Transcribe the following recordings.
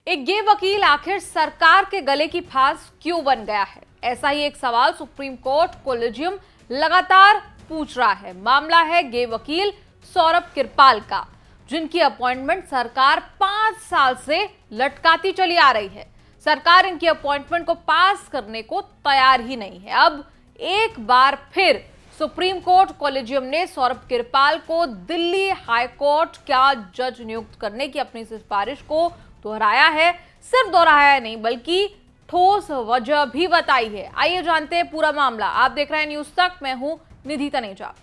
एक गे वकील आखिर सरकार के गले की फांस क्यों बन गया है? ऐसा ही एक सवाल सुप्रीम कोर्ट कोलेजियम लगातार पूछ रहा है। मामला है गे वकील सौरभ किरपाल का, जिनकी अपॉइंटमेंट सरकार 5 साल से लटकाती चली आ रही है। सरकार इनकी अपॉइंटमेंट को पास करने को तैयार ही नहीं है। अब एक बार फिर सुप्रीम कोर्ट कोलेजियम ने सौरभ किरपाल को दिल्ली हाई कोर्ट का जज नियुक्त करने की अपनी सिफारिश को दोहराया है। सिर्फ दोहराया नहीं बल्कि ठोस वजह भी बताई है। आइए जानते हैं पूरा मामला। आप देख रहे हैं न्यूज तक, मैं हूं निधि तनेजा।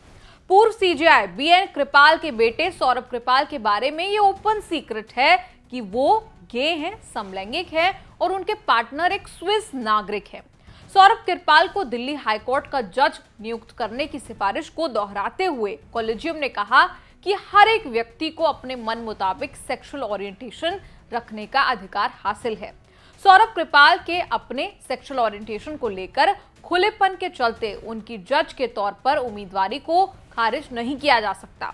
पूर्व सीजेआई बीएन कृपाल के बेटे सौरभ कृपाल के बारे में ये ओपन सीक्रेट है कि वो गे हैं, समलैंगिक हैं और उनके पार्टनर एक स्विस नागरिक हैं। सौरभ किरपाल को दिल्ली हाईकोर्ट का जज नियुक्त करने की सिफारिश को दोहराते हुए कोलेजियम ने कहा कि हर एक व्यक्ति को अपने मन मुताबिक सेक्सुअल ओरिएंटेशन रखने का अधिकार हासिल है। सौरभ कृपाल के अपने सेक्सुअल ओरिएंटेशन को लेकर खुलेपन के चलते उनकी जज के तौर पर उम्मीदवारी को खारिज नहीं किया जा सकता।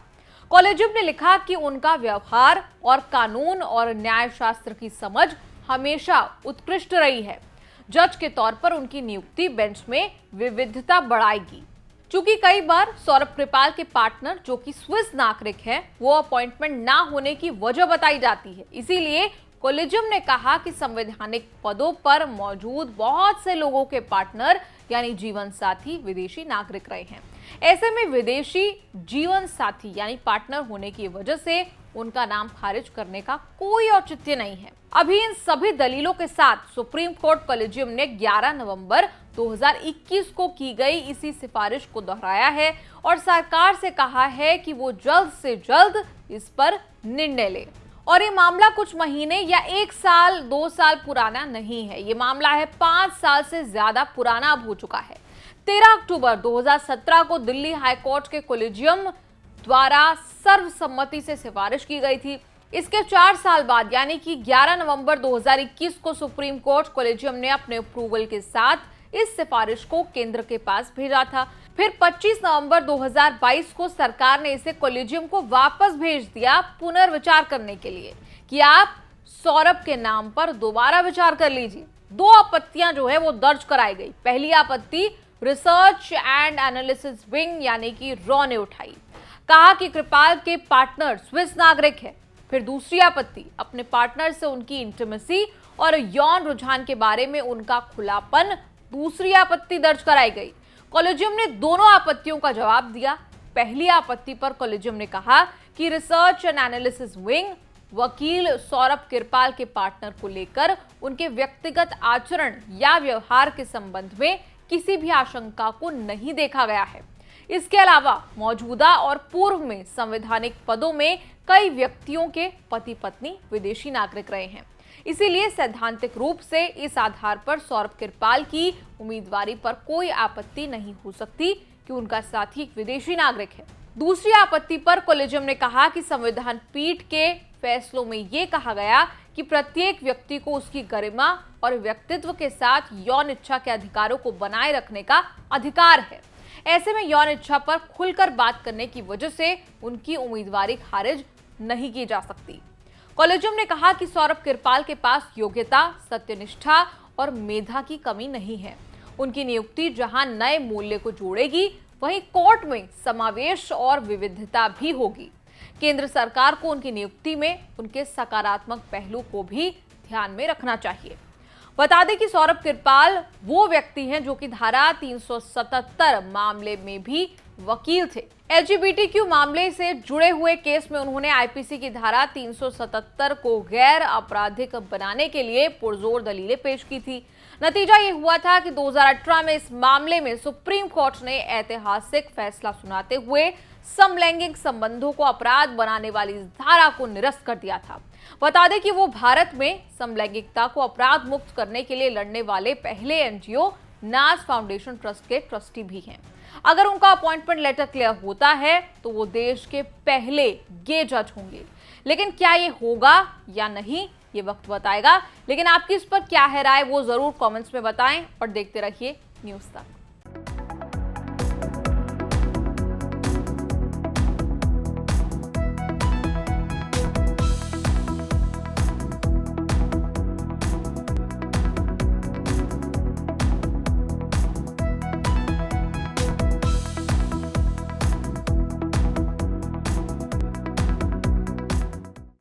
कोलेजियम ने लिखा कि उनका व्यवहार और कानून और न्याय शास्त्र की समझ हमेशा उत्कृष्ट रही है। जज के तौर पर उनकी नियुक्ति बेंच में विविधता बढ़ाएगी। चूंकि कई बार सौरभ कृपाल के पार्टनर जो कि स्विस नागरिक है, वो अपॉइंटमेंट ना होने की वजह बताई जाती है। इसीलिए कोलेजियम ने कहा कि संवैधानिक पदों पर मौजूद बहुत से लोगों के पार्टनर यानी जीवन साथी विदेशी नागरिक रहे हैं। ऐसे में विदेशी जीवन साथी यानी पार्टनर होने की वजह से उनका नाम खारिज करने का कोई औचित्य नहीं है। अभी इन सभी दलीलों के साथ सुप्रीम कोर्ट कोलेजियम ने 11 नवंबर 2021 को की गई इसी सिफारिश को दोहराया है और सरकार से कहा है कि वो जल्द से जल्द इस पर निर्णय ले। और ये मामला कुछ महीने या 1 साल 2 साल पुराना नहीं है। ये मामला है 5 साल से ज्यादा पुराना अब हो चुका है। 13 अक्टूबर 2017 को दिल्ली हाईकोर्ट के कोलेजियम द्वारा सर्वसम्मति से सिफारिश की गई थी। इसके 4 साल बाद यानी कि 11 नवंबर 2021 को सुप्रीम कोर्ट कोलेजियम ने अपने अप्रूवल के साथ इस सिफारिश को केंद्र के पास भेजा था। फिर 25 नवंबर 2022 को सरकार ने इसे कोलेजियम को वापस भेज दिया पुनर्विचार करने के लिए कि आप सौरभ के नाम पर दोबारा विचार कर लीजिए। 2 आपत्तियां जो है वो दर्ज कराई गई। पहली आपत्ति रिसर्च एंड एनालिसिस विंग यानी कि रॉ ने उठाई, कहा कि कृपाल के पार्टनर स्विस नागरिक है। फिर दूसरी आपत्ति अपने पार्टनर से उनकी इंटीमेसी और यौन रुझान के बारे में उनका खुलापन, दूसरी आपत्ति दर्ज कराई गई। कोलेजियम ने दोनों आपत्तियों का जवाब दिया। पहली आपत्ति पर कोलेजियम ने कहा कि रिसर्च एंड एनालिसिस विंग वकील सौरभ किरपाल के पार्टनर को लेकर उनके व्यक्तिगत आचरण या व्यवहार के संबंध में किसी भी आशंका को नहीं देखा गया है। इसके अलावा मौजूदा और पूर्व में संवैधानिक पदों में कई व्यक्तियों के पति पत्नी विदेशी नागरिक रहे हैं। इसीलिए सैद्धांतिक रूप से इस आधार पर सौरभ किरपाल की उम्मीदवारी पर कोई आपत्ति नहीं हो सकती कि उनका साथी एक विदेशी नागरिक है। दूसरी आपत्ति पर कोलेजियम ने कहा कि संविधान पीठ के फैसलों में यह कहा गया कि प्रत्येक व्यक्ति को उसकी गरिमा और व्यक्तित्व के साथ यौन इच्छा के अधिकारों को बनाए रखने का अधिकार है। ऐसे में यौन इच्छा पर खुलकर बात करने की वजह से उनकी उम्मीदवारी खारिज नहीं की जा सकती। कोलेजियम ने कहा कि सौरभ किरपाल के पास योग्यता, सत्यनिष्ठा और मेधा की कमी नहीं है। उनकी नियुक्ति जहां नए मूल्य को जोड़ेगी, वहीं कोर्ट में समावेश और विविधता भी होगी। केंद्र सरकार को उनकी नियुक्ति में उनके सकारात्मक पहलू को भी ध्यान में रखना चाहिए। बता दें कि सौरभ किरपाल वो व्यक्ति हैं जो कि धारा 377 मामले में भी वकील थे। एलजीबीटीक्यू मामले से जुड़े हुए केस में उन्होंने आईपीसी की धारा 377 को गैर आपराधिक बनाने के लिए पुरजोर दलीलें पेश की थी। नतीजा ये हुआ था कि 2018 में इस मामले में सुप्रीम कोर्ट ने ऐतिहासिक फैसला सुनाते हुए समलैंगिक संबंधों को अपराध बनाने वाली इस धारा को निरस्त कर दिया था। बता दें कि वो भारत में समलैंगिकता को अपराध मुक्त करने के लिए लड़ने वाले पहले एनजीओ नाज फाउंडेशन ट्रस्ट के ट्रस्टी भी हैं। अगर उनका अपॉइंटमेंट लेटर क्लियर होता है तो वो देश के पहले गे जज होंगे। लेकिन क्या ये होगा या नहीं, ये वक्त बताएगा। लेकिन आपकी इस पर क्या है राय, वो जरूर कमेंट्स में बताएं और देखते रहिए न्यूज़ तक।